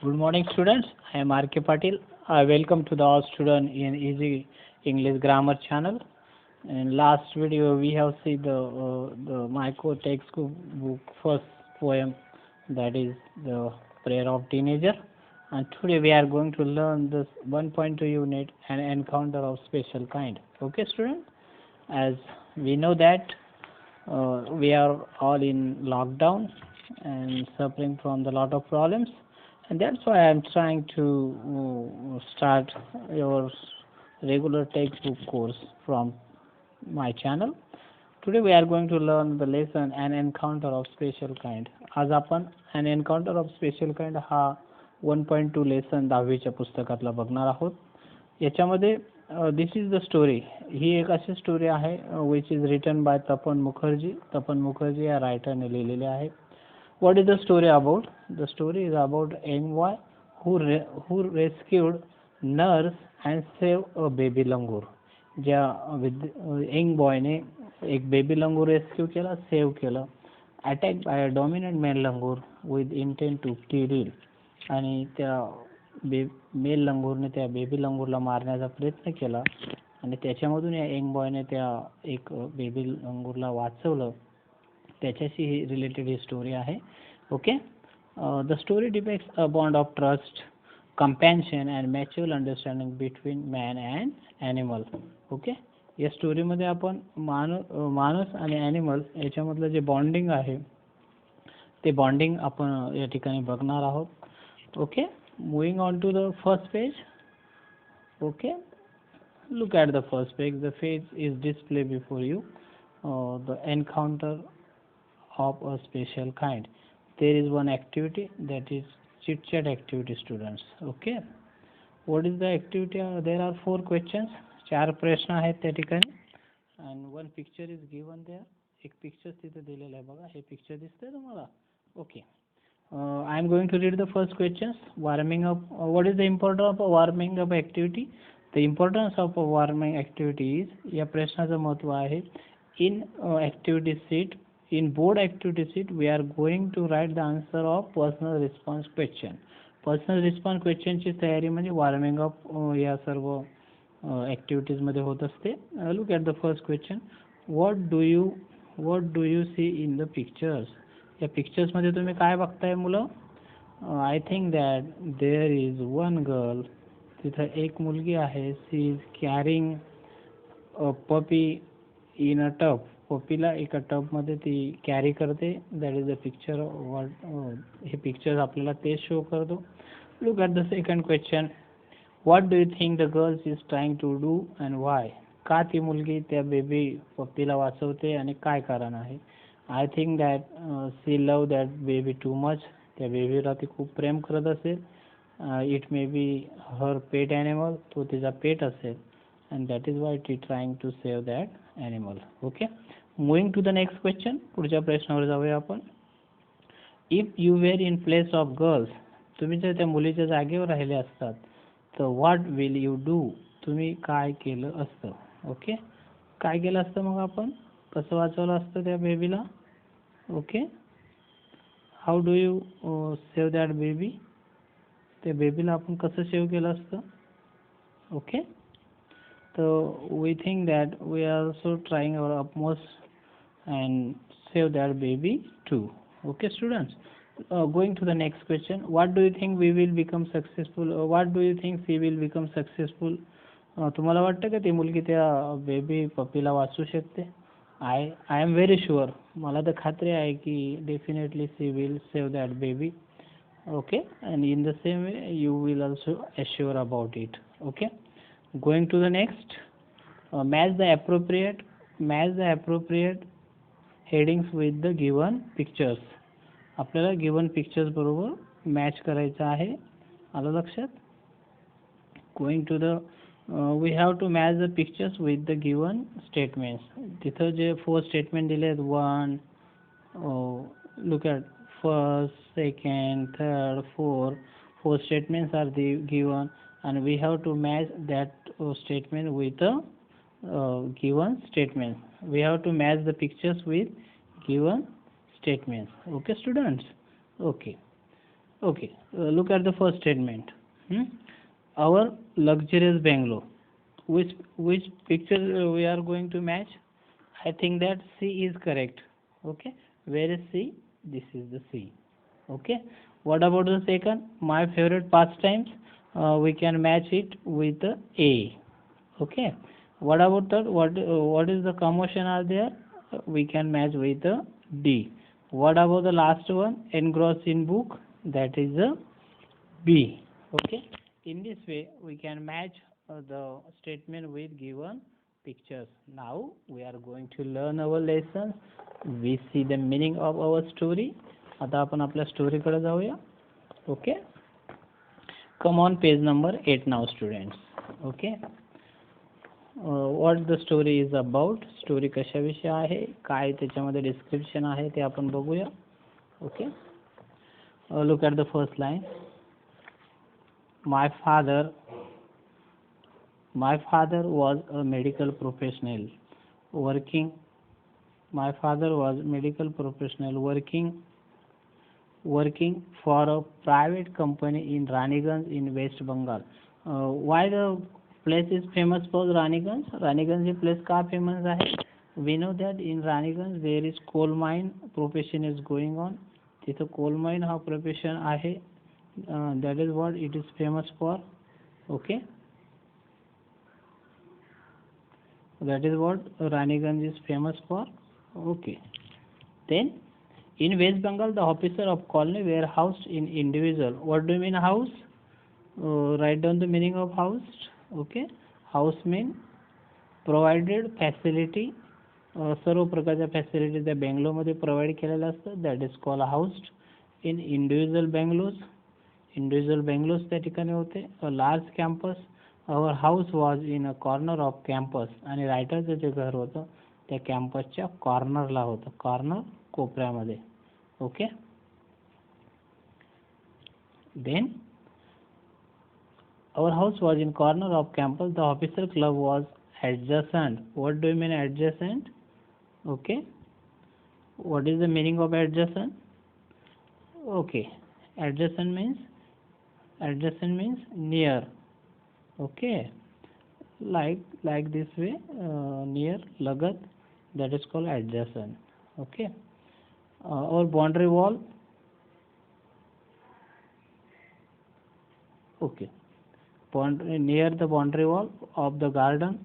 Good morning, students. I am R.K. Patil. I welcome to the all student in Easy English Grammar channel. In last video, we have seen the micro textbook book first poem, that is the Prayer of Teenager. And today we are going to learn this 1.2 unit, an encounter of special kind. Okay, student. As we know that we are all in lockdown and suffering from the lot of problems, and that's why I'm trying to start your regular textbook course from my channel. Today we are going to learn the lesson an encounter of special kind. आज आपण an encounter of special kind हा 1.2 lesson 10वीच्या पुस्तकातला बघणार आहोत. याच्यामध्ये दिस is the story, ही एक अशी story आहे विच इज रिटन बाय तपन मुखर्जी या रायटरने लिहिलेली आहे. What is the story about? The story is about a young boy who rescued nurse and saved a baby langur. ज्या यंग बॉयने एक बेबी लंगूर रेस्क्यू केला, सेव्ह केलं. Attack by a dominant male langur with intent to kill it. आणि त्या mail लंगूरने त्या baby लंगूरला मारण्याचा प्रयत्न केला आणि त्याच्यामधून या यंग बॉयने त्या एक बेबी लंगूरला वाचवलं. त्याच्याशी ही रिलेटेड ही स्टोरी आहे. Okay. The story depicts a bond of trust, companionship and mature understanding between man and animal. Okay. या स्टोरीमध्ये आपण माणूस आणि ॲनिमल याच्यामधलं जे बॉन्डिंग आहे ते बॉन्डिंग आपण या ठिकाणी बघणार आहोत. Okay. Moving on to the first page. Okay. Look at the first page. The page is displayed before you. The encounter of a special kind. There is one activity, that is chit chat activity, students. Okay. What is the activity? There are 4 questions. 4 प्रश्न आहेत त्या ठिकाणी. And one picture is given there. एक picture तिथे दिलेलं आहे बघा. हे पिक्चर दिसतंय तुम्हाला? Okay. I am going to read the first questions. Warming up. What is the importance of a warming up activity? The importance of a warming activity is, या प्रश्नाचं महत्त्व आहे, in activity sheet, in board activity sheet we are going to write the answer of personal response question. Personal response question ची तयारी म्हणजे warming up या सर्व activities मध्ये होत असते. Look at the first question. What do you see in the pictures? या pictures मध्ये तुम्ही काय बघताय मुलं? I think that there is one girl. तिथं एक मुलगी आहे. She is carrying a puppy in a tub. पपीला एका टबमध्ये ती कॅरी करते. That is the picture. हे पिक्चर आपल्याला ते शो करतो. Look at the second question. What do you think the girls is trying to do and why? का ती मुलगी त्या बेबी पपीला वाचवते आणि काय कारण आहे? I think that she love that baby too much. त्या बेबीला ती खूप प्रेम करत असेल. It may be her pet animal. तो तिचा पेट असेल. And that is why ती trying to save that animal. Okay. Moving to the next question. पुढच्या प्रश्नावर जाऊया आपण. If you were in place of girls, तुम्ही जर त्या मुलीच्या जागेवर राहिले असतात तर what will you do? तुम्ही काय केलं असतं? ओके. काय केलं असतं मग आपण? कसं वाचवलं असतं त्या बेबीला? Okay. How do you save that baby? त्या बेबीला आपण कसं सेव्ह केलं असतं? ओके. तर we think that we are also trying our upmost and save that baby too. Okay students. Going to the next question. What do you think we will become successful? What do you think she will become successful? तुम्हाला वाटतं का ती मुलगी त्या baby पपीला वाचू शकते? I am very sure. मला तर खात्री आहे की definitely she will save that baby. Okay, and in the same way you will also assure about it. Okay. Going to the next. Match the appropriate headings with the given pictures. आपल्याला given pictures बरोबर match करायचं आहे. आलं लक्षात? Going to the we have to match the pictures with the given statements. तिथं जे 4 statement दिले आहेत, 1 look at first, second, third, four statements are given, and we have to match that statement with the given statements. We have to match the pictures with given statements. Okay students. Okay. Okay, look at the first statement. Hmm? Our luxurious Bangalore. Which picture we are going to match? I think that C is correct. Okay, where is C? This is the C. Okay, what about the second? My favorite pastimes. We can match it with the A. Okay, what about that? What is the commotion are there? We can match with the D. What about the last one? Engrossed in book. That is the B. Okay. In this way, we can match the statement with given pictures. Now we are going to learn our lessons. We see the meaning of our story. आता आपण आपल्या स्टोरीकडे जाऊया. Okay. Come on page number 8 now, students. Okay. What the story is about? Story कशाविषयी आहे, काय त्याच्यामध्ये description आहे ते आपण बघूया. Okay. Look at the first line. My father was a medical professional working. My father was medical professional working for a private company in Raniganj in West Bengal. Why the place is famous for Raniganj? Raniganj he place का famous आहे? We know that in Raniganj there is coal mine profession is going on. तिथं coal mine हा profession आहे. That is what it is famous for. Okay, that is what Raniganj is famous for. Okay, then in West Bengal the officer of colony were housed in individual. What do you mean house? Write down the meaning of house. Okay, house mean provided facility. सर्व प्रकारच्या facility त्या बेंगलोरमध्ये provide केलेल्या असतात. That is called housed. In individual bungalows त्या ठिकाणी होते. A large campus. Our house was in a corner of campus. आणि रायटरचं जे घर होतं त्या कॅम्पसच्या कॉर्नरला होतं. कॉर्नर कोपऱ्यामध्ये. Okay, then our house was in corner of campus. The officer club was adjacent. What do you mean adjacent? Okay, what is the meaning of adjacent? Okay, adjacent means near. Okay, like this way, near, lagat, that is called adjacent. Okay, our boundary wall. Okay, near the boundary wall of the garden.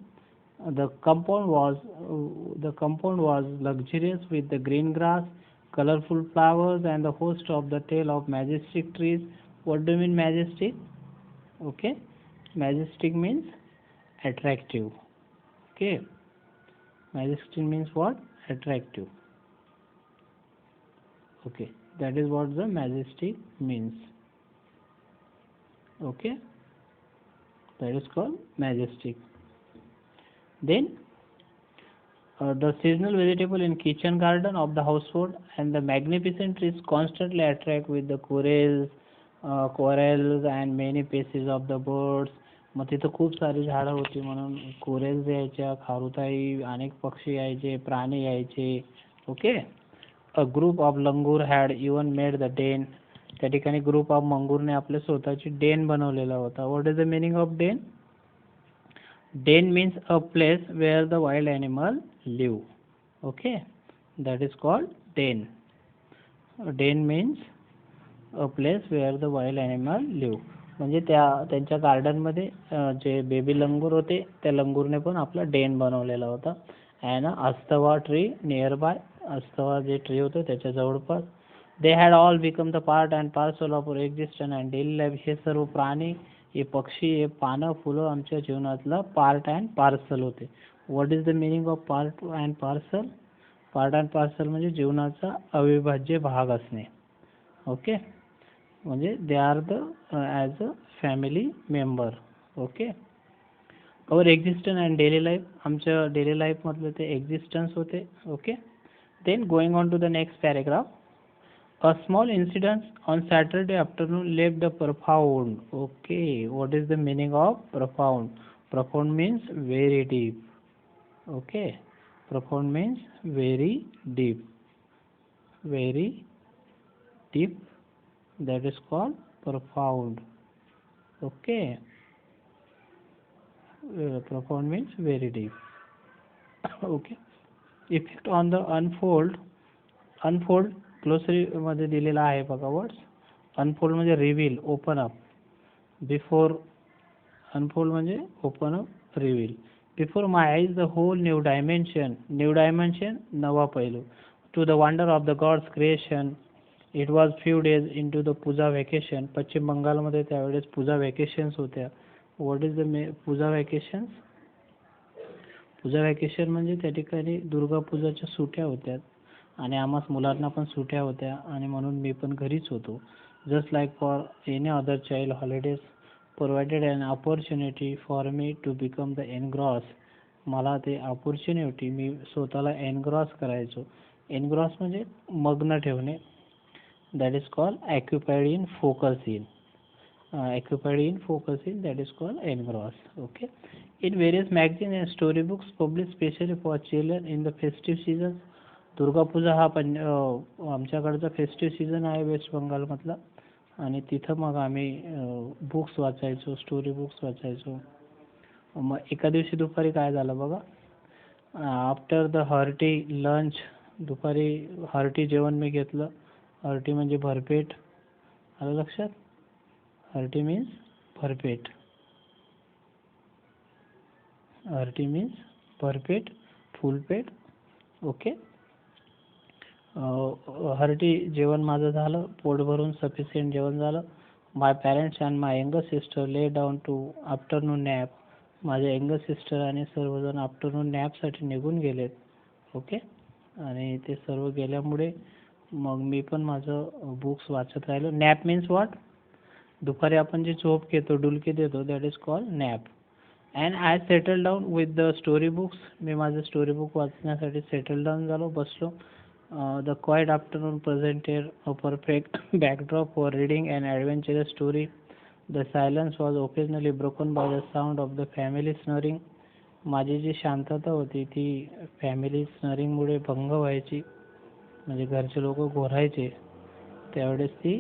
The compound was luxurious with the green grass, colorful flowers, and the host of the tale of majestic trees. What do you mean majestic? Okay, majestic means attractive. Okay, majestic means what? Attractive. Okay, that is what the majestic means. Okay, that is called majestic. Then the seasonal vegetable in kitchen garden of the household and the magnificent trees constantly attract with the corals and many species of the birds. मग तिथं खूप सारी झाडं होती म्हणून कोरेल्स यायच्या, खारुताई, अनेक पक्षी यायचे, प्राणी यायचे. Okay, a group of langur had even made the den. त्या ठिकाणी ग्रुप ऑफ मंगूरने आपले स्वतःची डेन बनवलेला होता. What is the meaning of den? Den means a place where the wild animal live. Okay, that is called den. Den means a place where the wild animal live. म्हणजे त्यांच्या garden मध्ये जे baby लंगूर होते त्या लंगूरने पण आपला den बनवलेला होता. अँड अस्तवा ट्री नियर बाय. अस्तवा जे ट्री होतं त्याच्या जवळपास. They had all become the part and parcel of our existence and daily life. हे सर्व प्राणी, हे पक्षी, हे पानं, फुलं आमच्या जीवनातला पार्ट अँड पार्सल होते. What is the meaning of part and parcel? Part and parcel म्हणजे जीवनाचा अविभाज्य भाग असणे. ओके, म्हणजे they are the as a family member. Okay, our existence and daily life. आमच्या डेली लाईफमधलं ते एक्झिस्टन्स होते. Okay, then going on to the next paragraph. A small incident on Saturday afternoon left a profound. Okay, what is the meaning of profound? Profound means very deep. Okay, profound means very deep. Very deep that is called profound. Okay, profound means very deep. Okay, effect on the unfold glossary मध्ये दिलेला आहे बघा words. Unfold म्हणजे reveal, open up. Before unfold म्हणजे open up, reveal. Before my eyes the whole new dimension नवा पैलू. To the wonder of the God's creation. It was few days in to the Puja vacation. पश्चिम बंगालमध्ये त्यावेळेस Puja vacations होत्या. What is the Puja vacations? Puja vacation म्हणजे त्या ठिकाणी दुर्गा पूजाच्या सुट्ट्या होत्या आणि आम्हास मुलांना पण सुट्ट्या होत्या आणि म्हणून मी पण घरीच होतो. Just like for any other child, holidays provided an opportunity for me to become the engross. मला ते ऑपॉर्च्युनिटी, मी स्वतःला एनग्रॉस करायचो. एनग्रॉस म्हणजे मग्न ठेवणे. That is called occupied in focus in. occupied in focus in, that is called engross. Okay, in various magazines and story books published specially for children in the festive seasons. Durga Puja हा आमच्याकडचा festive season आहे West Bengal मधला आणि तिथं मग आम्ही books वाचायचो, story books वाचायचो. मग एका दिवशी दुपारी काय झालं बघा, आफ्टर द हर्टी लंच, दुपारी हर्टी जेवण मी घेतलं. हर्टी म्हणजे भरपेट, आलं लक्षात? हर्टी मीन्स भरपेट. हर्टी मीन्स भरपेट, फुलपेट. ओके, हर्टी जेवण माझं झालं, पोट भरून सफिशियंट जेवण झालं. My parents and my younger sister lay down to afternoon nap. माझे यंगर सिस्टर आणि सर्वजण आफ्टरनून नॅपसाठी निघून गेलेत. ओके, आणि ते सर्व गेल्यामुळे मग मी पण माझं बुक्स वाचत राहिलो. Nap means what? दुपारी आपण जे झोप घेतो, डुलकी देतो, that is called nap. And I settle down with the story books. मी माझं स्टोरी बुक वाचण्यासाठी सेटल डाऊन झालो, बसलो. The quiet afternoon presented a perfect backdrop for reading an adventurous story. The silence was occasionally broken by the sound of the family snoring. माझी जी शांतता होती ती family स्नरिंगमुळे भंग व्हायची, म्हणजे घरचे लोक घोरायचे त्यावेळेस ती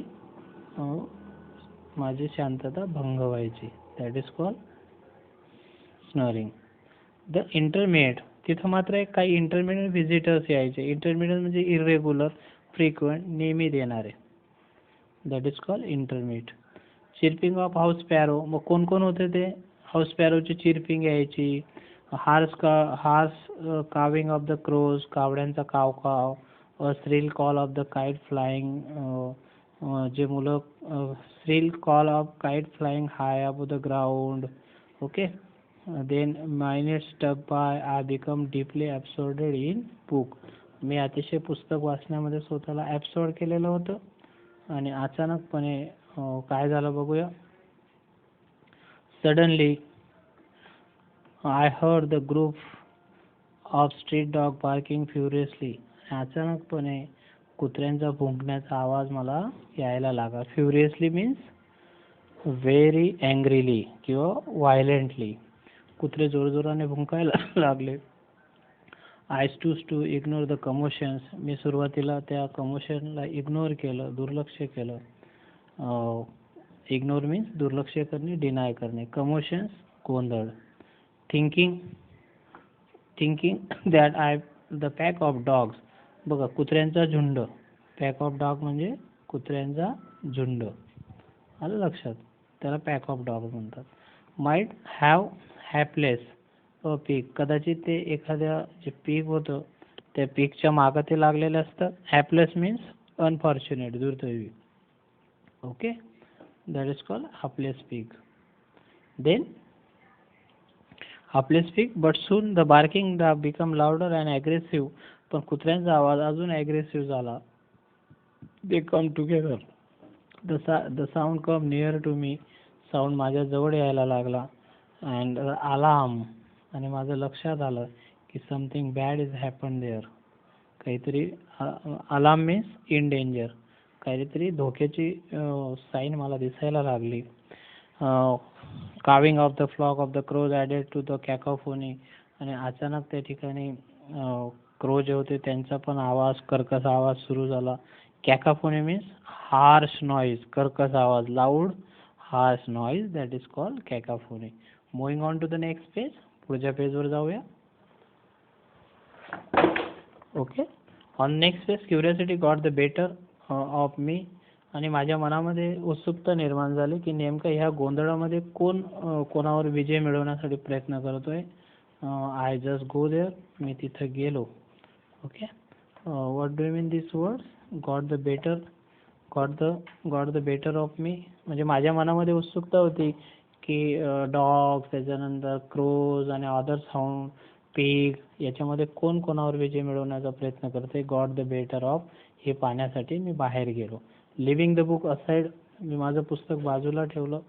माझी शांतता भंग व्हायची. That is called snoring. The intermediate, तिथं मात्र काही इंटरमिडिएट व्हिजिटर्स यायचे. इंटरमिडिएट म्हणजे इरेग्युलर, फ्रिक्वेंट, नियमित येणारे. That is called intermediate. Chirping of house sparrow, मग कोण कोण होते ते? हाऊस स्पॅरोची चिर्पिंग यायची. Harsh cawing of the crows, कावड्यांचा कावकाव. Shrill call of the kite flying, जे मुलं shrill call of kite flying high above the ground. Okay, then minutes stuck by, I become deeply absorbed in book. मी अतिशय पुस्तक वाचण्यामध्ये स्वतःला absorb केलेलं होतं. आणि अचानकपणे काय झालं बघूया. Suddenly I heard the group of street dog barking furiously. अचानकपणे कुत्र्यांचा भुंकण्याचा आवाज मला यायला लागला. फ्युरियसली मीन्स व्हेरी अँग्रीली किंवा व्हायलेंटली. कुत्रे जोरजोराने भुंकायला लागले. I choose to ignore the commotions. मी सुरुवातीला त्या कमोशनला इग्नोर केलं, दुर्लक्ष केलं. इग्नोर मीन्स दुर्लक्ष करणे, डिनाय करणे. कमोशन्स गोंधळ. Thinking that the pack of dogs. बघा, कुत्र्यांचा झुंड. पॅक ऑफ डॉग म्हणजे कुत्र्यांचा झुंड, आलं लक्षात? त्याला पॅक ऑफ डॉग म्हणतात. Might have hapless a peak. कदाचित ते एखाद्या जे पीक होतं त्या पीकच्या मागं ते लागलेले असतात. हॅपलेस मीन्स अनफॉर्च्युनेट, दुर्दैवी. Okay, that is called hapless peak. Then hapless peak, but soon the barking become louder and aggressive. पण कुत्र्यांचा आवाज अजून ॲग्रेसिव्ह झाला. They come together. The sound come near to me. Sound माझ्या जवळ यायला लागला. अँड अलार्म, आणि माझं लक्षात आलं की something bad is happen there. काहीतरी, अलार्म मीन्स इन डेंजर, काहीतरी धोक्याची साईन मला दिसायला लागली. Cawing of the flock of the crows added to the cacophony. आणि अचानक त्या ठिकाणी क्रो जे होते त्यांचा पण आवाज, कर्कश आवाज सुरू झाला. Cacophony means harsh noise, कर्कश आवाज, loud harsh noise, that is called cacophony. Moving on to the next page. पुढच्या पेजवर जाऊया. Okay. On next page curiosity got the better of मी. आणि माझ्या मनामध्ये उत्सुकता निर्माण झाली की नेमकं ह्या गोंधळामध्ये कोणावर विजय मिळवण्यासाठी प्रयत्न करतोय. I just go there. मी तिथं गेलो. Okay. What do you mean this words? Got the better of me. म्हणजे माझ्या मनामध्ये उत्सुकता होती की डॉग्स, त्याच्यानंतर क्रोज आणि अदर साऊंड, पिग, याच्यामध्ये कोणावर विजय मिळवण्याचा प्रयत्न करते. गॉट द बेटर ऑफ हे पाहण्यासाठी मी बाहेर गेलो. Living the book aside. मी माझं पुस्तक बाजूला ठेवलं.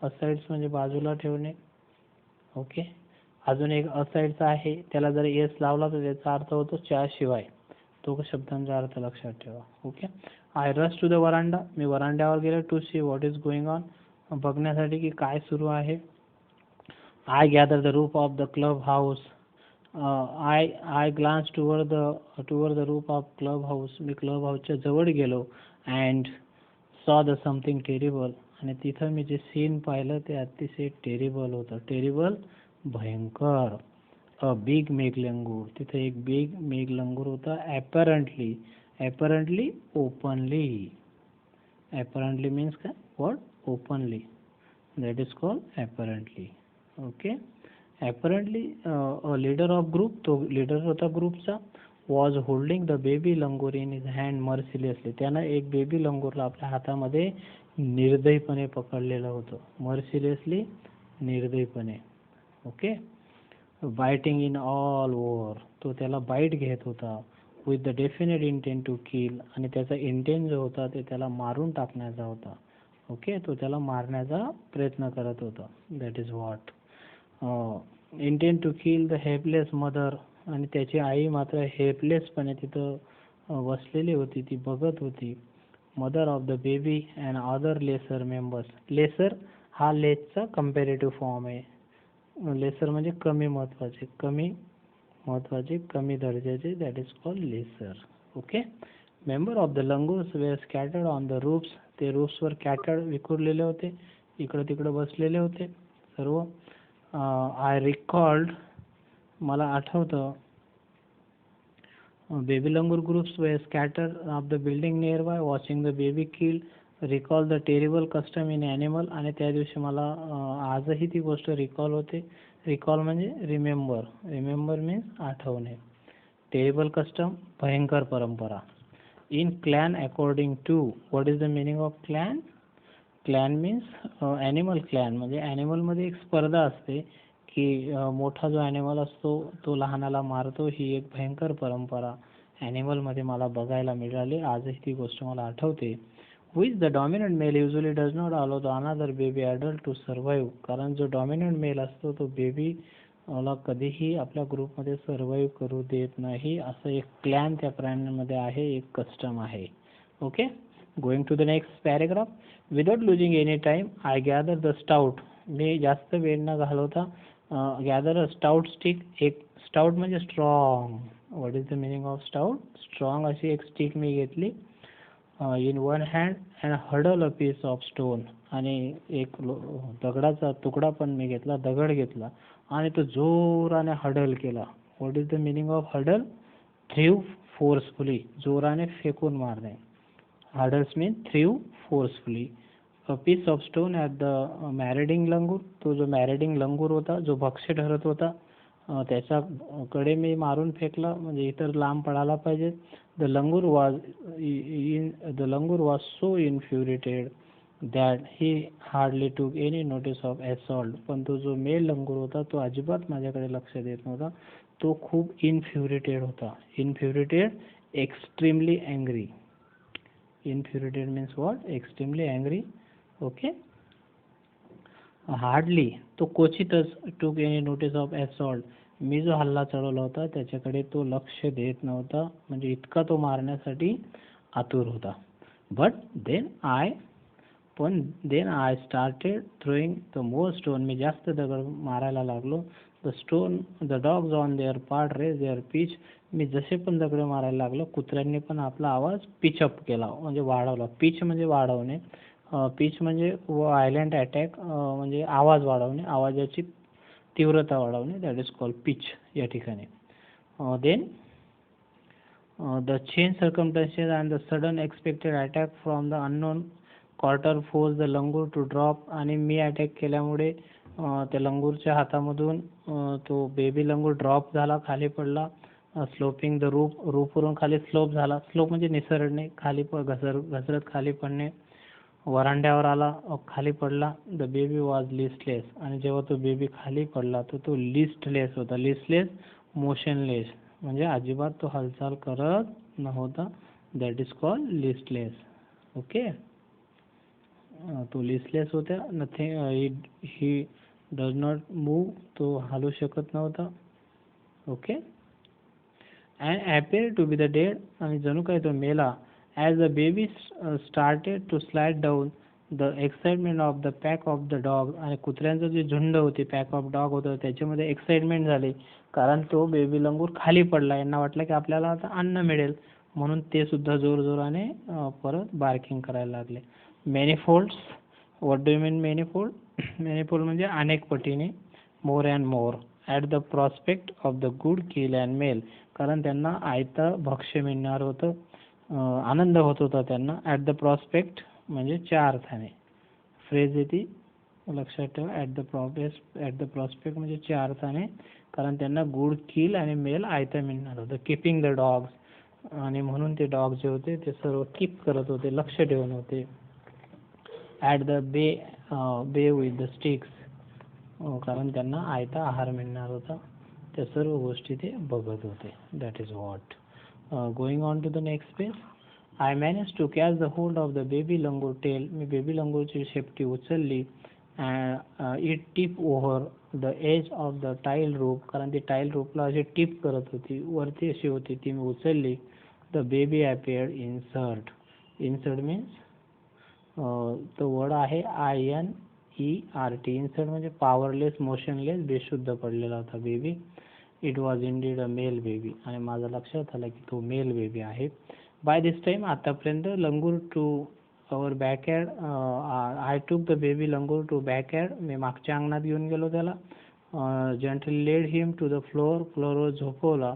असाइड्स म्हणजे बाजूला ठेवणे. ओके. अजून एक असाइडचा आहे, त्याला जर एस लावला तर त्याचा अर्थ होतो त्याशिवाय. तो शब्दांचा अर्थ लक्षात ठेवा. Okay. I rush to the veranda. मी वरांड्यावर गेलो. To see what is going on. बघण्यासाठी की काय सुरू आहे. I gather the roof of the club house. I glance toward the roof of club house. मी क्लब हाऊसच्या जवळ गेलो. अँड सॉ द समथिंग टेरिबल. आणि तिथं मी जे सीन पाहिलं ते अतिशय टेरिबल होतं. टेरिबल भयंकर. अ बिग मेघलंगूर. तिथे एक बिग मेघलंगूर होता. Apparently openly. ॲपरंटली मीन्स काय? What? Openly. That is called apparently. Okay. Apparently a leader of group. तो लीडर होता ग्रुपचा. Was holding the baby langur in his hand mercilessly. त्यानं एक बेबी लंगूरला आपल्या हातामध्ये निर्दयीपणे पकडलेलं होतं. मर्सिलियसली, निर्दयीपणे. Okay. Biting in all over. तो त्याला बाईट घेत होता. With the definite intent to kill. आणि त्याचा इंटेंट जो होता ते त्याला मारून टाकण्याचा होता. ओके. तो त्याला मारण्याचा प्रयत्न करत होता. That is what. Intent to kill the helpless mother. आणि त्याची आई मात्र हेल्पलेसपणे तिथं बसलेली होती. ती बघत होती. Mother of the baby and other lesser members. Lesser हा लेसचा कंपॅरेटिव्ह फॉर्म आहे. लेसर म्हणजे कमी महत्वाचे, कमी दर्जाचे. That is called lesser. Okay. Member of the langurs were scattered on the roofs. ते रूफ्सवर स्कॅटर्ड, विखुरलेले होते, इकडं तिकडं बसलेले होते सर्व. I recalled. मला आठवतं. Baby langur groups were scattered of the building nearby watching the baby killed. Recall the terrible custom in animal. आणि त्या दिवशी मला आजही ती गोष्ट रिकॉल होते. रिकॉल म्हणजे रिमेंबर. रिमेंबर मीन्स आठवणे. टेरिबल कस्टम, भयंकर परंपरा. In clan according to. What is the meaning of clan? Clan means animal clan. म्हणजे ॲनिमलमध्ये एक स्पर्धा असते की मोठा जो ॲनिमल असतो तो लहानाला मारतो. ही एक भयंकर परंपरा ॲनिमलमध्ये मला बघायला मिळाली. आजही ती गोष्ट मला आठवते. which the dominant male usually does not allow the another baby adult to survive. कारण जो डॉमिनंट मेल असतो तो बेबी ला कधीही आपल्या ग्रुपमध्ये सर्वाईव्ह करू देत नाही. असं एक प्लॅन त्या प्राण्यांमध्ये आहे, एक कस्टम आहे. Okay. Going to the next paragraph. Without losing any time I gather the stout. मी जास्त वेळ न घालवता गॅदर अ स्टाउट स्टिक. एक स्टाउट म्हणजे strong. What is the meaning of stout? Strong अशी एक स्टिक मी घेतली. इन वन हँड अँड हडल अ पीस ऑफ स्टोन. आणि एक दगडाचा तुकडा पण मी घेतला, दगड घेतला आणि तो जोराने हडल केला. What is the meaning of हडल? Throw forcefully. जोराने फेकून मारणे. Hurls mean throw forcefully. A piece of stone at the marauding langur. तो जो मॅरेडिंग लंगूर होता, जो भक्ष्य ठरत होता, त्याच्याकडे मी मारून फेकला, म्हणजे इतर लांब पडायला पाहिजे. The langur was so infuriated that he hardly took any notice of assault. पण तो जो मेल लंगूर होता तो अजिबात माझ्याकडे लक्ष देत नव्हता. तो खूप इन्फ्युरिटेड होता. Infuriated, extremely angry. Infuriated means what? Extremely angry. Okay. Hardly, तो क्वचितच. Took any notice of assault. मी जो हल्ला चढवला होता त्याच्याकडे तो लक्ष देत नव्हता, म्हणजे इतका तो मारण्यासाठी आतुर होता. But then I started throwing the more stone. मी जास्त दगड मारायला लागलो. The dogs on their part raise their pitch. मी जसे पण दगडे मारायला लागलो, कुत्र्यांनी पण आपला आवाज पिचअप केला, म्हणजे वाढवला. पिच म्हणजे वाढवणे, पिच म्हणजे व्हायलेंट अटॅक, म्हणजे आवाज वाढवणे, आवाजाची तीव्रता वाढवणे, दॅट इज कॉल्ड पिच या ठिकाणी. Then the change circumstances and the sudden expected attack from the unknown quarter force the langur to drop. आणि मी अटॅक केल्यामुळे त्या लंगूरच्या हातामधून तो बेबी लंगूर ड्रॉप झाला, खाली पडला. स्लोपिंग द रूफ, रूफवरून खाली स्लोप झाला. स्लोप म्हणजे निसरणे, खाली घसरत खाली पडणे. वरांड्यावर आला, खाली पडला. The baby was listless. आणि जेव्हा तो बेबी खाली पडला तर तो लिस्टलेस होता. लिस्टलेस, मोशनलेस, म्हणजे अजिबात तो हालचाल करत नव्हता. That is called listless. Okay, तो लिस्टलेस होता. Nothing, he does not move, तो हालू शकत नव्हता. Okay. And appear to be the dead, आणि जणू काही तो मेला. As the baby started to slide down, the excitement of the pack of the dog. आणि कुत्र्यांचं जे झुंड होते, पॅक ऑफ डॉग होतं, त्याच्यामध्ये एक्साइटमेंट झाली, कारण तो बेबी लंगूर खाली पडला. यांना वाटलं की आपल्याला आता अन्न मिळेल, म्हणून ते सुद्धा जोरजोराने परत बार्किंग करायला लागले. Manifolds, what do you mean manifold? Manifold म्हणजे अनेक पटीने, more and more. At the prospect of the good kill and meal, कारण त्यांना आयतं भक्ष्य मिळणार होतं, आनंद होत होता त्यांना. ॲट द प्रॉस्पेक्ट म्हणजे चार अर्थाने फ्रेज येते, लक्षात ठेवा. ॲट द प्रॉस्पेक्ट म्हणजे चार अर्थाने, कारण त्यांना गुड किल आणि मेल आयतं मिळणार होतं. कीपिंग द डॉग्स, आणि म्हणून ते डॉग जे होते ते सर्व कीप करत होते, लक्ष ठेवून होते. ॲट द बे विथ द स्टिक्स, कारण त्यांना आयता आहार मिळणार होता, त्या सर्व गोष्टी ते बघत होते. That is what. Going on to the next page. I manage to catch the hold of the baby langur tail. मी बेबी लंगूरची शेपटी उचलली. It tip over the edge of the tile roof, कारण ती टाईल रूफला अशी tip करत होती, वरती अशी होती, ती मी उचलली. The baby appeared insert. Insert means, तो वर्ड आहे INERT. इन्सर्ट म्हणजे पॉवरलेस, मोशनलेस, बेशुद्ध पडलेला होता baby. It was indeed a male baby, आणि माझं लक्षात आलं की तो मेल बेबी आहे. बाय दिस टाइम, आतापर्यंत, langur to our backyard, I took the baby langur to backyard, मी मागच्या अंगणात घेऊन गेलो त्याला. Gently laid him to the floor, फ्लोअरवर झोपवला.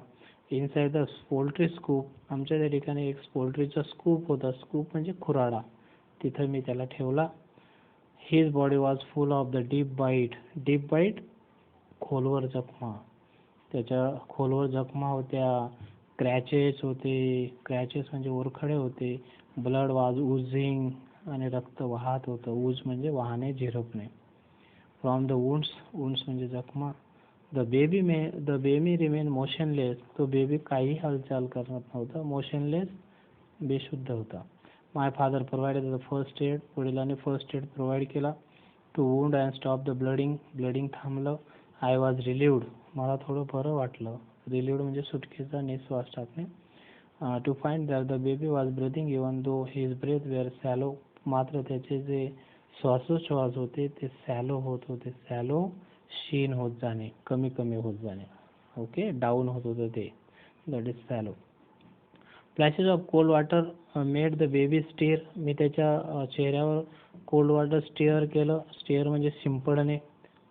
इनसाइड द पोल्ट्री स्कूप, आमच्या त्या ठिकाणी एक पोल्ट्रीचा स्कूप होता. स्कूप म्हणजे खुराडा, तिथं मी त्याला ठेवला. His body was full of the deep bite. Deep bite, खोलवर जखमा, त्याच्या खोलवर जखमा होत्या. क्रॅचेस होते, क्रॅचेस म्हणजे ओरखडे होते. ब्लड वॉज उझिंग, आणि रक्त वाहत होतं. उज म्हणजे वाहने, झिरपणे. फ्रॉम द वुंड्स, वुंड्स म्हणजे जखमा. द बेबी रिमेन मोशनलेस, तो बेबी काही हालचाल करत नव्हता. मोशनलेस, बेशुद्ध होता. My father provided the first aid, वडिलांनी फर्स्ट एड प्रोव्हाइड केला. To wound and stop the bleeding, bleeding थांबलं. आय वॉज रिलीव्ड, मला थोडं बरं वाटलं. रिलीव्ड म्हणजे सुटकेचा निश्वास टाकणे. To find that the baby was breathing even though his breath were shallow, मात्र त्याचे जे श्वासोच्छ्वास होते ते सॅलो होत होते. सॅलो, शीन होत जाणे, कमी कमी होत जाणे. ओके, डाऊन होत होतं ते, that is shallow. Flashes of cold water made the baby stir, मी त्याच्या चेहऱ्यावर कोल्ड वॉटर स्टिअर केलं. स्टिअर म्हणजे शिंपडणे.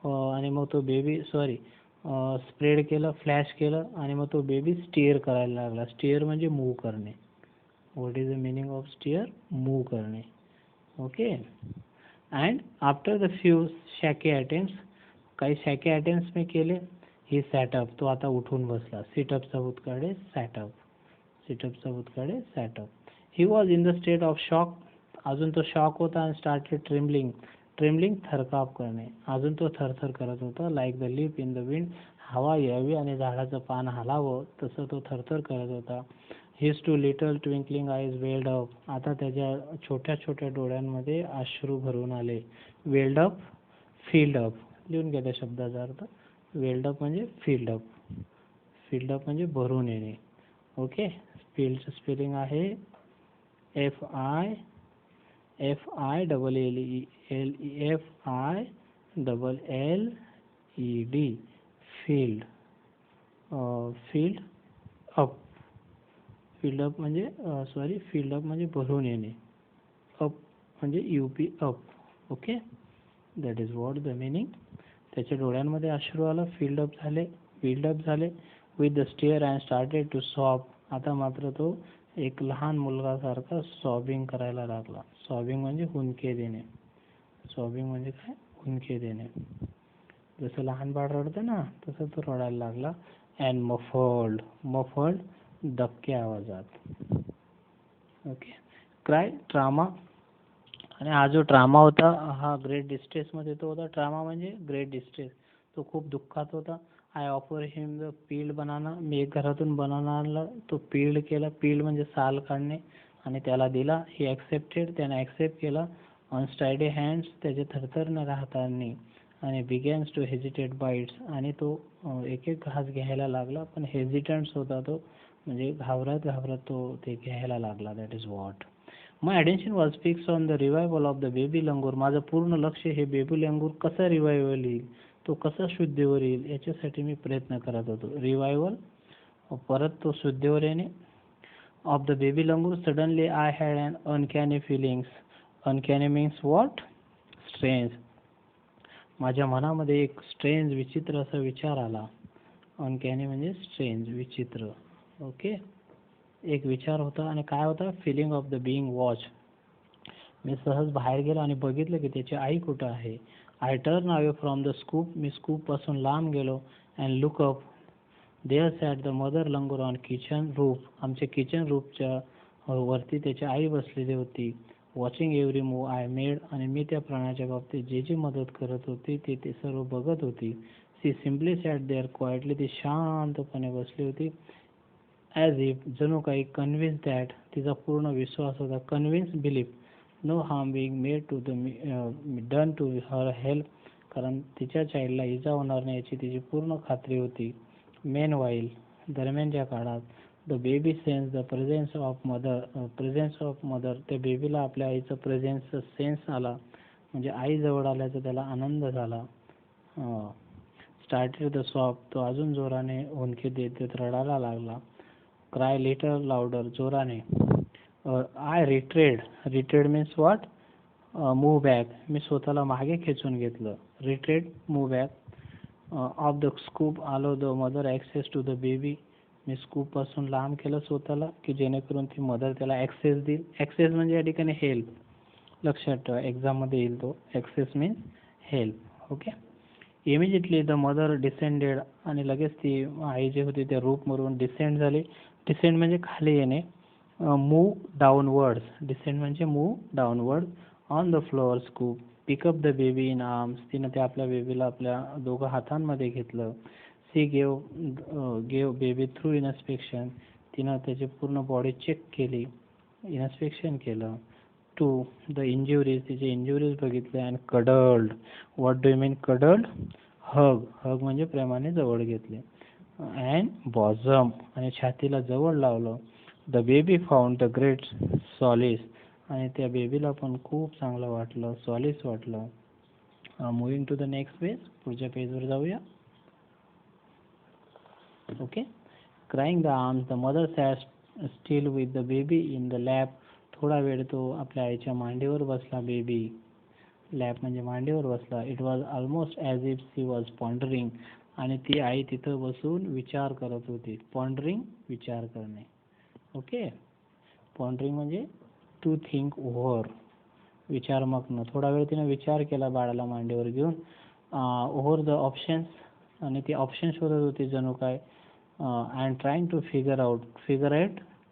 आणि मग तो बेबी स्प्रेड केलं, फ्लॅश केलं, आणि मग तो बेबी स्टिअर करायला लागला. स्टिअर म्हणजे मूव्ह करणे. What is the meaning of stir? Move करणे. Okay. And after the few shaky attempts, काही शॅकी अटेम्प्ट्स मी केले. ही सॅटअप, तो आता उठून बसला. सिटअपचा भूतकाळे सॅटअप, सिटअपचा भूतकाळे sat up. He was in the state of shock, अजून तो शॉक होता. आणि स्टार्टेड ट्रेम्बलिंग, ट्रेम्बलिंग थरकाप करणे, अजून तो थरथर करत होता. Like the leaf in the wind, हवा यावी आणि झाडाचं पान हलावं तसं तो थरथर करत होता. His two little twinkling eyes welled up, आता त्याच्या छोट्या छोट्या डोळ्यांमध्ये अश्रू भरून आले. वेल्ड अप, फिल्ड अप, लिहून घ्या त्या शब्दाचा अर्थ. वेल्ड अप म्हणजे फिल्ड अप, फिल्ड अप म्हणजे भरून येणे. ओके. फिल्डचं स्पेलिंग आहे FILLED, filled filled up. filled up म्हणजे filled up म्हणजे भरून येणे. up म्हणजे up. Okay, that is what the meaning. त्याच्या डोळ्यांमध्ये अश्रू आलं, filled up झाले with the tear and started to sob. आता मात्र तो एक लहान मुलगासारखा सॉबिंग करायला लागला. सॉबिंग म्हणजे हुंदके देणे. सॉबिंग म्हणजे काय? हुंदके देणे. जसं लहान बाळ रडतं ना, तसं तो रडायला लागला. अँड मफल्ड दबक्या आवाजात. Okay, cry trauma. आणि हा जो ट्रामा होता हा ग्रेट डिस्ट्रेस मध्ये तो होता. ट्रामा म्हणजे ग्रेट डिस्ट्रेस. तो खूप दुःखात होता. I offer him the peeled banana. मी एक घरातून बनाना आणला, तो पील्ड केला. पील्ड म्हणजे साल काढणे, आणि त्याला दिला. ही ॲक्सेप्टेड, त्याने ॲक्सेप्ट केला. अनस्टायडी हँड्स, त्याचे थरथरणाऱ्या हातांनी. आणि बिगॅन्स टू हेजिटेट बाईट्स, आणि तो एक एक घास घ्यायला लागला, पण हेजिटंट्स होता तो, म्हणजे घाबरत तो ते घ्यायला लागला. That is what. My attention was fixed on the revival of the baby लंगूर. माझं पूर्ण लक्ष हे बेबी लंगूर कसा रिवायवल येईल, तो कसा शुद्धीवर येईल याच्यासाठी मी प्रयत्न करत होतो. रिवायवल, परत तो शुद्धीवर येणे. Of the baby langur suddenly I had an uncanny feelings. Uncanny means what? Strange. माझ्या मनामध्ये एक स्ट्रेंज, विचित्र असा विचार आला. अनकॅनी म्हणजे स्ट्रेंज, विचित्र. ओके, एक विचार होता. आणि काय होता? Feeling of the being watch. मी सहज बाहेर गेलो आणि बघितलं की त्याची आई कुठं आहे. I turn away from the scoop. मी स्कूप पासून लांब गेलो. And look up. There sat the mother langur on kitchen roof. आमच्या किचन रूफच्या वरती त्याची आई बसलेली होती. Watching every move I made. आणि मी त्या प्राण्याच्या बाबतीत जे जी मदत करत होती ते सर्व बघत होती. She simply sat there quietly. ती शांतपणे बसली होती. ॲज इफ, जणू काही. कन्व्हिन्स दॅट, तिचा पूर्ण विश्वास होता. Convince, belief. No harm being made to the done to her help. कारण तिच्या चाइल्डला इजा होणार नाही याची तिची पूर्ण खात्री होती. मेन वाईल, दरम्यानच्या काळात. The baby sense the presence of mother. त्या बेबीला आपल्या आईचं प्रेझेन्सचा सेन्स आला, म्हणजे आई जवळ आल्याचा त्याला आनंद झाला. Started the sob. तो अजून जोराने हुंदके देत रडायला लागला. Cry little louder. जोराने. I retreated means what? Move back. मी स्वतःला मागे खेचून घेतलं. Retreated, move back. Of the scoop allow the mother access to the baby. मी स्कूप पासून लांब केलं स्वतःला की जेणेकरून ती मदर त्याला ॲक्सेस देईल. ॲक्सेस म्हणजे या ठिकाणी हेल्प. लक्षात ठेवा, एक्झाममध्ये येईल तो. Access means help. Okay. Immediately the mother descended. आणि लगेच ती आई जी होती त्या रूपवरून डिसेंड झाली. डिसेंड म्हणजे खाली येणे. Move downwards. डिसेंड म्हणजे move downward. On the floor scoop. Pick up the baby in arms. तिनं ते आपल्या बेबीला आपल्या दोघं हातांमध्ये घेतलं. She gave baby through inspection. तिनं त्याची पूर्ण बॉडी चेक केली, इन्स्पेक्शन केलं. To the injuries. तिचे इंज्युरीज बघितले. And cuddled. What do you mean cuddled? Hug म्हणजे प्रेमाने जवळ घेतले. And bosom. आणि छातीला जवळ लावलं. The baby found the great Solis. आणि त्या बेबीला पण खूप चांगलं वाटलं, सॉलिस वाटलं. Moving to the next page. पुढच्या पेजवर जाऊया. Okay. Crying the arms. The mother sat still with the baby in the lap. थोडा वेळ तो आपल्या आईच्या मांडीवर बसला. बेबी, लॅप म्हणजे मांडीवर बसला. It was almost as if she was pondering. आणि ती आई तिथं बसून विचार करत होती. पॉन्डरिंग, विचार करणे. ओके. पॉन्डरिंग म्हणजे टू थिंक ओव्हर, विचारमग्न. थोडा वेळ तिने विचार केला बाळाला मांडीवर घेऊन. Over the options. आणि ती ऑप्शन शोधत होती जणू काय. And trying to figure out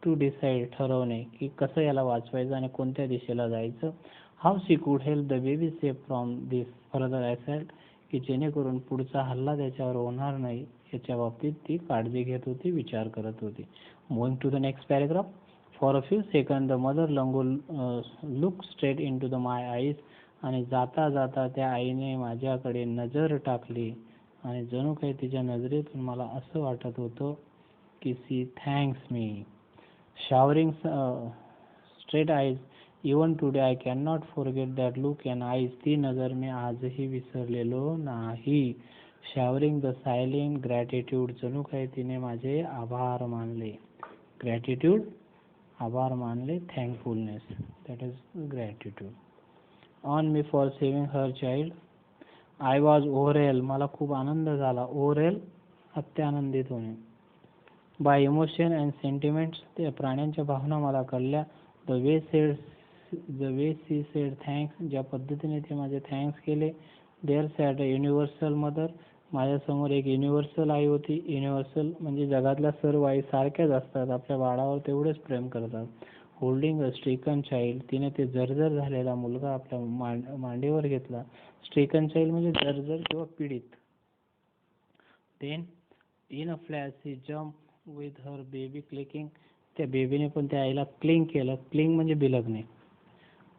to decide, ठरवणे की कसं याला वाचवायचं आणि कोणत्या दिशेला जायचं. How she could help the baby safe from this further assault. की जेणेकरून पुढचा हल्ला त्याच्यावर होणार नाही याच्या बाबतीत ती काळजी घेत होती, विचार करत होती. Moving to the next paragraph. For a few second the mother langur look straight in to the my eyes. आणि जाता जाता त्या आईने माझ्याकडे नजर टाकली. आणि जणू काही तिच्या नजरेतून मला असं वाटत होतं की she thanks me. Showering straight eyes. Even today I can not forget that look in eyes. ती नजर मी आजही विसरलेलो नाही. शॉवरिंग द सायलेंट ग्रॅटिट्यूड, जणू काही तिने माझे आभार मानले. ग्रॅटिट्यूड आभार मानले, thankfulness, that is gratitude. On me for saving her child, I was ओव्हरवेल, मला खूप आनंद झाला. ओव्हरवेल अत्यानंदित होणे. बाय इमोशन अँड सेंटिमेंट्स, त्या प्राण्यांच्या भावना मला कळल्या. The way she said thanks, ज्या पद्धतीने ते माझे थँक्स केले. There sat a universal mother, माझ्यासमोर एक युनिव्हर्सल आई होती. युनिव्हर्सल म्हणजे जगातल्या सर्व आई सारख्याच असतात, आपल्या बाळावर तेवढेच प्रेम करतात. होल्डिंग अ स्ट्रिकन चाइल्ड, तिने ते जर्जर झालेला मुलगा आपल्या मांडीवर घेतला. स्ट्रिकन चाइल्ड म्हणजे जर्जर किंवा पीडित. Then in a flash she jump with her baby clicking, त्या बेबीने पण त्या आईला क्लिंग केलं. क्लिंग म्हणजे बिलगणे.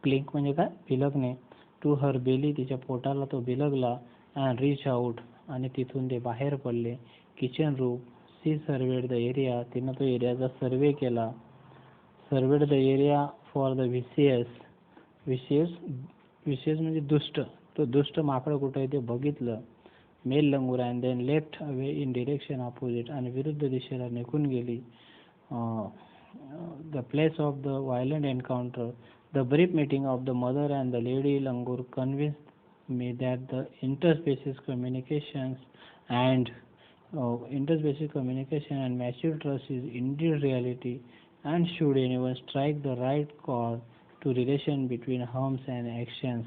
क्लिंग म्हणजे काय? बिलगणे. टू हर बेली, तिच्या पोटाला तो बिलगला. अँड रीच आउट, आणि तिथून ते बाहेर पडले. Kitchen room, she surveyed the area, तिनं तो एरियाचा सर्वे केला. Surveyed the area for the vicious, vicious म्हणजे दुष्ट, तो दुष्ट माकड कुठे आहे ते बघितलं. Male langur, and then left away in direction opposite, आणि विरुद्ध दिशेला निघून गेली. The place of the violent encounter, the brief meeting of the mother and the lady langur convinced me that the interspecies communication and mutual trust is indeed reality, and should anyone strike the right chord to relation between harms and actions.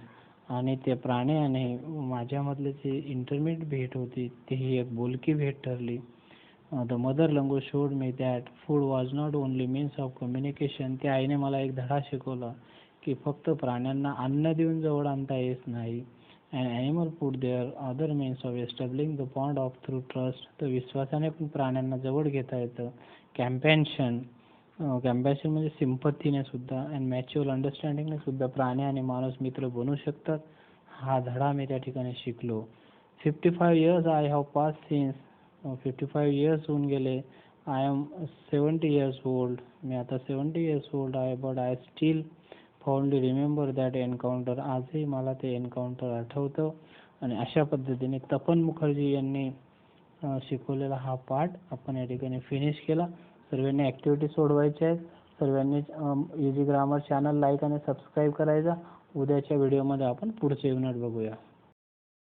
आणि त्या प्राण्याने माझ्यामधले जी intermediate भेट होती ती ही एक बोलकी भेट ठरली. The mother langur showed me that food was not only means of communication, त्या आईने मला एक धडा शिकवला की फक्त प्राण्यांना अन्न देऊन जवळ आणता येत नाही. An animal put their other means of establishing the bond of through trust, तर विश्वासाने पण प्राण्यांना जवळ घेता येतं. कॅम्पॅशन म्हणजे सिंपथीने सुद्धा, अँड मॅच्युअल अंडरस्टँडिंगने सुद्धा प्राणी आणि माणूस मित्र बनू शकतात. हा धडा मी त्या ठिकाणी शिकलो. 55 years I have passed since, 55 years होऊन गेले. I am 70 years old, मी आता 70 years old आहे. but I still fondly remember that encounter, आजही मला ते एन्काउंटर आठवतं. आणि अशा पद्धतीने तपन मुखर्जी यांनी शिकवलेला हा पाठ आपण या ठिकाणी फिनिश केला. सर्वांनी ॲक्टिव्हिटी सोडवायच्या आहेत. सर्वांनी इझी ग्रामर चॅनल लाईक आणि सबस्क्राईब करायचा. उद्याच्या व्हिडिओमध्ये आपण पुढचे युनिट बघूया.